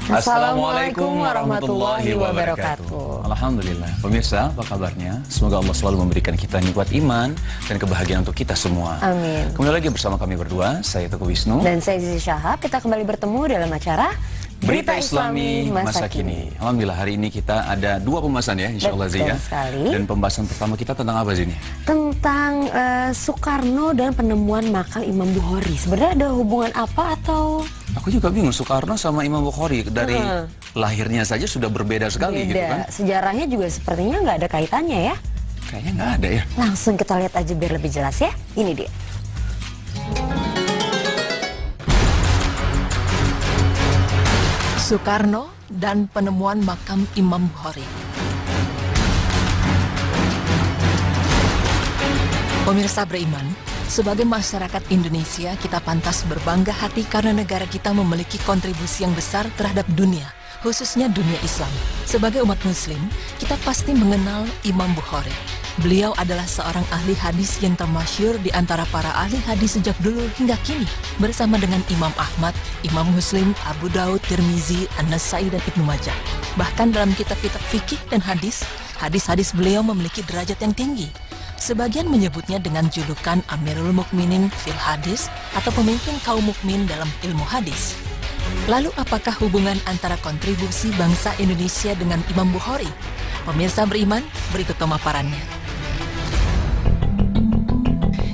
Assalamualaikum warahmatullahi wabarakatuh. Alhamdulillah. Pemirsa, apa kabarnya? Semoga Allah selalu memberikan kita nikmat iman dan kebahagiaan untuk kita semua. Amin. Kembali lagi bersama kami berdua, saya Teguh Wisnu. Dan saya Zizi Syahab. Kita kembali bertemu dalam acara Berita Islami Masa Kini. Alhamdulillah, hari ini kita ada dua pembahasan ya, insya Allah Zia. Dan pembahasan pertama kita tentang apa sih ini? Tentang Soekarno dan penemuan makam Imam Bukhari. Sebenarnya ada hubungan apa atau... Aku juga bingung, Soekarno sama Imam Bukhari dari lahirnya saja sudah berbeda sekali gitu kan. Sejarahnya juga sepertinya nggak ada kaitannya ya. Kayaknya nggak ada ya. Langsung kita lihat aja biar lebih jelas ya. Ini dia. Soekarno dan penemuan makam Imam Bukhari. Pemirsa beriman, sebagai masyarakat Indonesia, kita pantas berbangga hati karena negara kita memiliki kontribusi yang besar terhadap dunia, khususnya dunia Islam. Sebagai umat Muslim, kita pasti mengenal Imam Bukhari. Beliau adalah seorang ahli hadis yang termasyhur di antara para ahli hadis sejak dulu hingga kini, bersama dengan Imam Ahmad, Imam Muslim, Abu Daud, Tirmizi, An-Nasai, dan Ibnu Majah. Bahkan dalam kitab-kitab fikih dan hadis-hadis beliau memiliki derajat yang tinggi. Sebagian menyebutnya dengan julukan Amirul Mukminin fil Hadis atau pemimpin kaum mukmin dalam ilmu hadis. Lalu apakah hubungan antara kontribusi bangsa Indonesia dengan Imam Bukhari? Pemirsa beriman, berikut pemaparannya.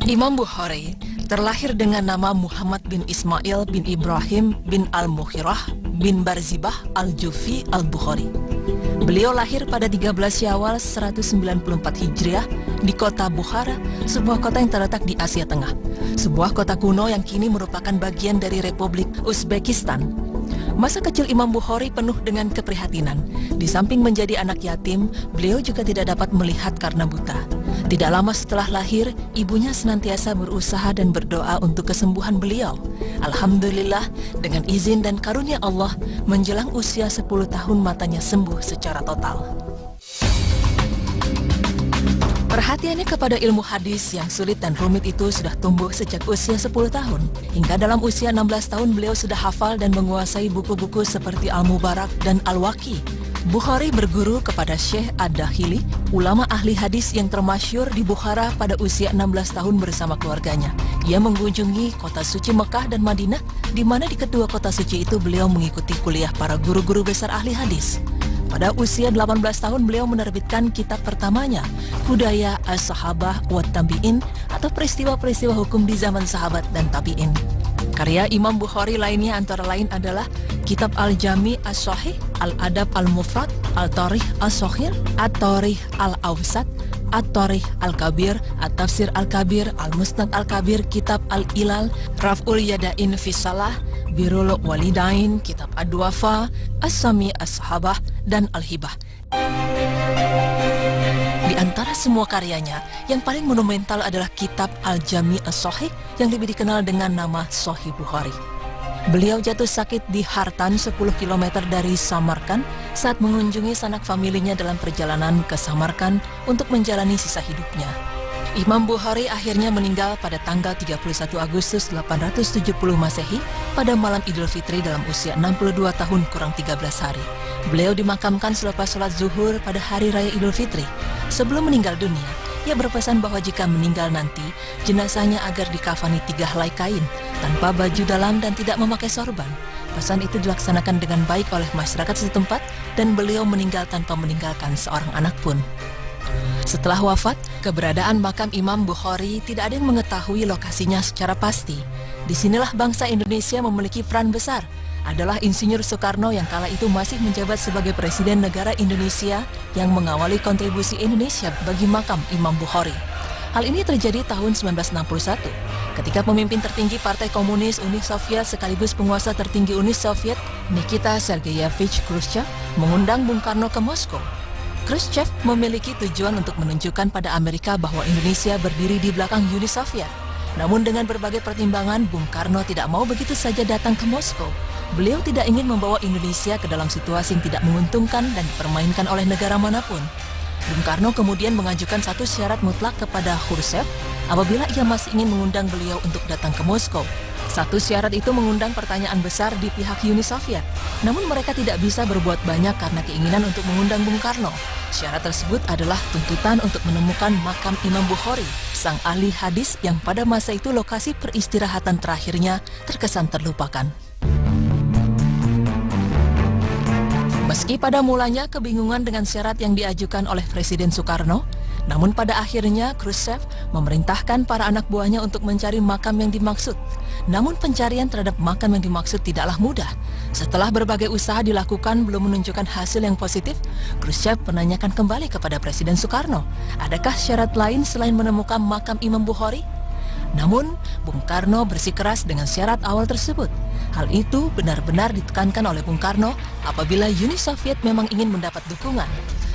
Imam Bukhari terlahir dengan nama Muhammad bin Ismail bin Ibrahim bin Al-Mukhirah bin Barzibah Al-Jufi Al-Bukhari. Beliau lahir pada 13 Syawal 194 Hijriah di kota Bukhara, sebuah kota yang terletak di Asia Tengah. Sebuah kota kuno yang kini merupakan bagian dari Republik Uzbekistan. Masa kecil Imam Bukhari penuh dengan keprihatinan. Di samping menjadi anak yatim, beliau juga tidak dapat melihat karena buta. Tidak lama setelah lahir, ibunya senantiasa berusaha dan berdoa untuk kesembuhan beliau. Alhamdulillah, dengan izin dan karunia Allah, menjelang usia 10 tahun matanya sembuh secara total. Perhatiannya kepada ilmu hadis yang sulit dan rumit itu sudah tumbuh sejak usia 10 tahun. Hingga dalam usia 16 tahun beliau sudah hafal dan menguasai buku-buku seperti Al-Mubarak dan Al-Waqi. Bukhari berguru kepada Syekh Ad-Dakhili, ulama ahli hadis yang termasyhur di Bukhara pada usia 16 tahun bersama keluarganya. Ia mengunjungi kota suci Mekah dan Madinah, di mana di kedua kota suci itu beliau mengikuti kuliah para guru-guru besar ahli hadis. Pada usia 18 tahun beliau menerbitkan kitab pertamanya, Hudaya As-Sahabah wa Tabi'in, atau peristiwa-peristiwa hukum di zaman sahabat dan tabi'in. Karya Imam Bukhari lainnya antara lain adalah Kitab Al-Jami As-Sahih, Al-Adab Al-Mufrad, Al-Tarikh As-Saghir, At-Tarikh Al-Awsat, At-Tarikh Al-Kabir, At-Tafsir Al-Kabir, Al-Musnad Al-Kabir, Kitab Al-Ilal, Raf'ul Yadain fi Salah, Birrul Walidain, Kitab Ad-Duafa, As-Sami As-Sahabah, dan Al-Hibah. Di antara semua karyanya, yang paling monumental adalah Kitab Al-Jami As-Sahih yang lebih dikenal dengan nama Sahih Bukhari. Beliau jatuh sakit di Hartan 10 km dari Samarkand saat mengunjungi sanak familinya dalam perjalanan ke Samarkand untuk menjalani sisa hidupnya. Imam Bukhari akhirnya meninggal pada tanggal 31 Agustus 870 Masehi pada malam Idul Fitri dalam usia 62 tahun kurang 13 hari. Beliau dimakamkan selepas sholat zuhur pada hari raya Idul Fitri. Sebelum meninggal dunia, ia berpesan bahwa jika meninggal nanti, jenazahnya agar dikafani 3 helai kain, tanpa baju dalam dan tidak memakai sorban. Pesan itu dilaksanakan dengan baik oleh masyarakat setempat dan beliau meninggal tanpa meninggalkan seorang anak pun. Setelah wafat, keberadaan makam Imam Bukhari tidak ada yang mengetahui lokasinya secara pasti. Disinilah bangsa Indonesia memiliki peran besar. Adalah Insinyur Soekarno yang kala itu masih menjabat sebagai Presiden Negara Indonesia yang mengawali kontribusi Indonesia bagi makam Imam Bukhari. Hal ini terjadi tahun 1961, ketika pemimpin tertinggi Partai Komunis Uni Soviet sekaligus penguasa tertinggi Uni Soviet, Nikita Sergeyevich Khrushchev, mengundang Bung Karno ke Moskow. Khrushchev memiliki tujuan untuk menunjukkan pada Amerika bahwa Indonesia berdiri di belakang Uni Soviet. Namun dengan berbagai pertimbangan, Bung Karno tidak mau begitu saja datang ke Moskow. Beliau tidak ingin membawa Indonesia ke dalam situasi yang tidak menguntungkan dan dipermainkan oleh negara manapun. Bung Karno kemudian mengajukan satu syarat mutlak kepada Khrushchev apabila ia masih ingin mengundang beliau untuk datang ke Moskow. Satu syarat itu mengundang pertanyaan besar di pihak Uni Soviet. Namun mereka tidak bisa berbuat banyak karena keinginan untuk mengundang Bung Karno. Syarat tersebut adalah tuntutan untuk menemukan makam Imam Bukhari, sang ahli hadis yang pada masa itu lokasi peristirahatan terakhirnya terkesan terlupakan. Meski pada mulanya kebingungan dengan syarat yang diajukan oleh Presiden Soekarno, namun pada akhirnya Khrushchev memerintahkan para anak buahnya untuk mencari makam yang dimaksud. Namun pencarian terhadap makam yang dimaksud tidaklah mudah. Setelah berbagai usaha dilakukan belum menunjukkan hasil yang positif, Khrushchev menanyakan kembali kepada Presiden Soekarno, adakah syarat lain selain menemukan makam Imam Bukhari? Namun, Bung Karno bersikeras dengan syarat awal tersebut. Hal itu benar-benar ditekankan oleh Bung Karno apabila Uni Soviet memang ingin mendapat dukungan.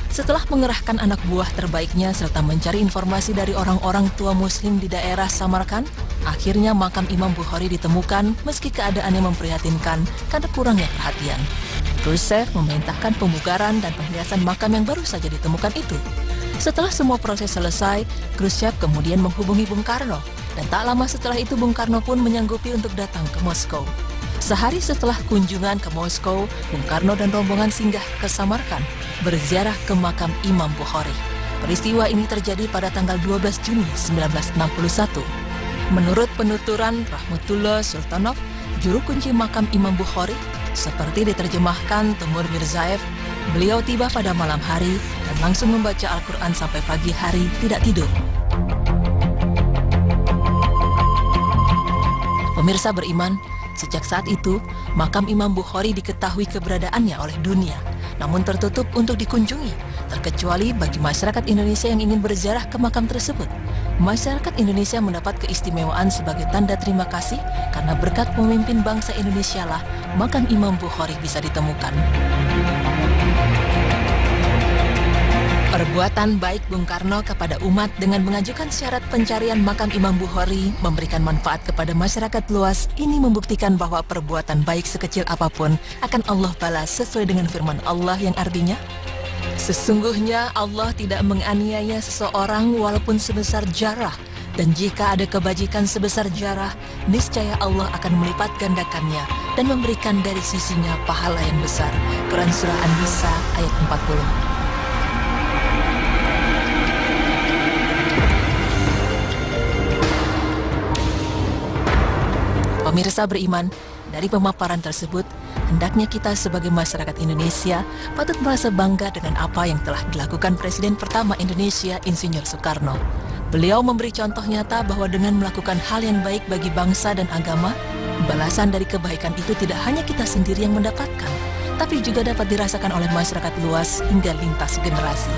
Setelah mengerahkan anak buah terbaiknya serta mencari informasi dari orang-orang tua Muslim di daerah Samarkand, akhirnya makam Imam Bukhari ditemukan meski keadaannya memprihatinkan karena kurangnya perhatian. Khrushchev memerintahkan pemugaran dan penghiasan makam yang baru saja ditemukan itu. Setelah semua proses selesai, Khrushchev kemudian menghubungi Bung Karno, dan tak lama setelah itu Bung Karno pun menyanggupi untuk datang ke Moskow. Sehari setelah kunjungan ke Moskow, Bung Karno dan rombongan singgah ke Samarkand, berziarah ke makam Imam Bukhari. Peristiwa ini terjadi pada tanggal 12 Juni 1961. Menurut penuturan Rahmatullah Sultanov, juru kunci makam Imam Bukhari, seperti diterjemahkan Timur Mirzaev, beliau tiba pada malam hari dan langsung membaca Al-Quran sampai pagi hari tidak tidur. Pemirsa beriman, sejak saat itu, makam Imam Bukhari diketahui keberadaannya oleh dunia, namun tertutup untuk dikunjungi, terkecuali bagi masyarakat Indonesia yang ingin berziarah ke makam tersebut. Masyarakat Indonesia mendapat keistimewaan sebagai tanda terima kasih karena berkat pemimpin bangsa Indonesia lah makam Imam Bukhari bisa ditemukan. Perbuatan baik Bung Karno kepada umat dengan mengajukan syarat pencarian makam Imam Bukhari memberikan manfaat kepada masyarakat luas. Ini membuktikan bahwa perbuatan baik sekecil apapun akan Allah balas sesuai dengan firman Allah yang artinya, sesungguhnya Allah tidak menganiaya seseorang walaupun sebesar zarah, dan jika ada kebajikan sebesar zarah, niscaya Allah akan melipat gandakannya dan memberikan dari sisinya pahala yang besar. Quran Surah An-Nisa ayat 40. Pemirsa beriman, dari pemaparan tersebut, hendaknya kita sebagai masyarakat Indonesia patut merasa bangga dengan apa yang telah dilakukan Presiden pertama Indonesia, Insinyur Soekarno. Beliau memberi contoh nyata bahwa dengan melakukan hal yang baik bagi bangsa dan agama, balasan dari kebaikan itu tidak hanya kita sendiri yang mendapatkan, tapi juga dapat dirasakan oleh masyarakat luas hingga lintas generasi.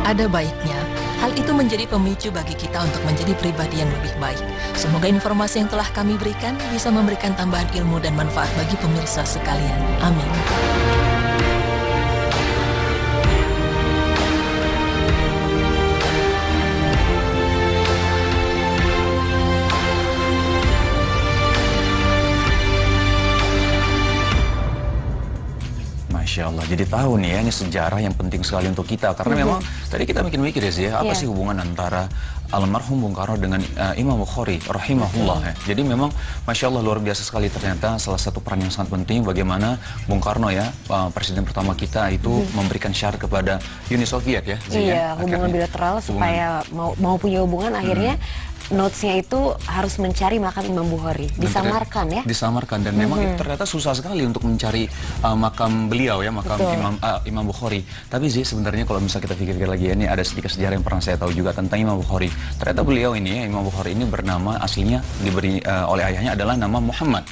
Ada baiknya, hal itu menjadi pemicu bagi kita untuk menjadi pribadi yang lebih baik. Semoga informasi yang telah kami berikan bisa memberikan tambahan ilmu dan manfaat bagi pemirsa sekalian. Amin. Masya Allah, jadi tahu nih ya, ini sejarah yang penting sekali untuk kita. Karena memang tadi kita mikir-mikir ya sih, apa sih hubungan antara almarhum Bung Karno dengan Imam Bukhari rahimahullah ya. Jadi memang Masya Allah luar biasa sekali, ternyata salah satu peran yang sangat penting bagaimana Bung Karno ya, presiden pertama kita itu memberikan syarat kepada Uni Soviet ya. Iya, hubungan bilateral supaya mau punya hubungan akhirnya notes-nya itu harus mencari makam Imam Bukhari, disamarkan ya? Disamarkan, dan memang itu ternyata susah sekali untuk mencari makam beliau ya, makam Imam Bukhari. Tapi sih sebenarnya kalau misalnya kita pikir lagi ya, ini ada sedikit sejarah yang pernah saya tahu juga tentang Imam Bukhari. Ternyata beliau ini ya, Imam Bukhari ini bernama aslinya diberi oleh ayahnya adalah nama Muhammad.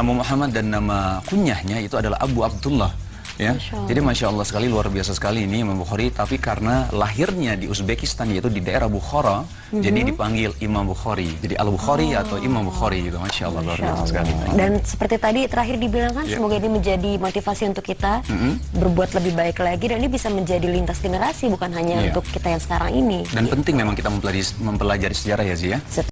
Nama Muhammad dan nama kunyahnya itu adalah Abu Abdullah. Ya, jadi Masya Allah sekali, luar biasa sekali ini Imam Bukhari. Tapi karena lahirnya di Uzbekistan, yaitu di daerah Bukhara, jadi dipanggil Imam Bukhari. Jadi Al-Bukhari atau Imam Bukhari gitu. Masya Allah, luar biasa sekali. Dan seperti tadi terakhir dibilang kan, semoga ini menjadi motivasi untuk kita berbuat lebih baik lagi, dan ini bisa menjadi lintas generasi, bukan hanya untuk kita yang sekarang ini. Dan penting memang kita mempelajari sejarah ya Zia.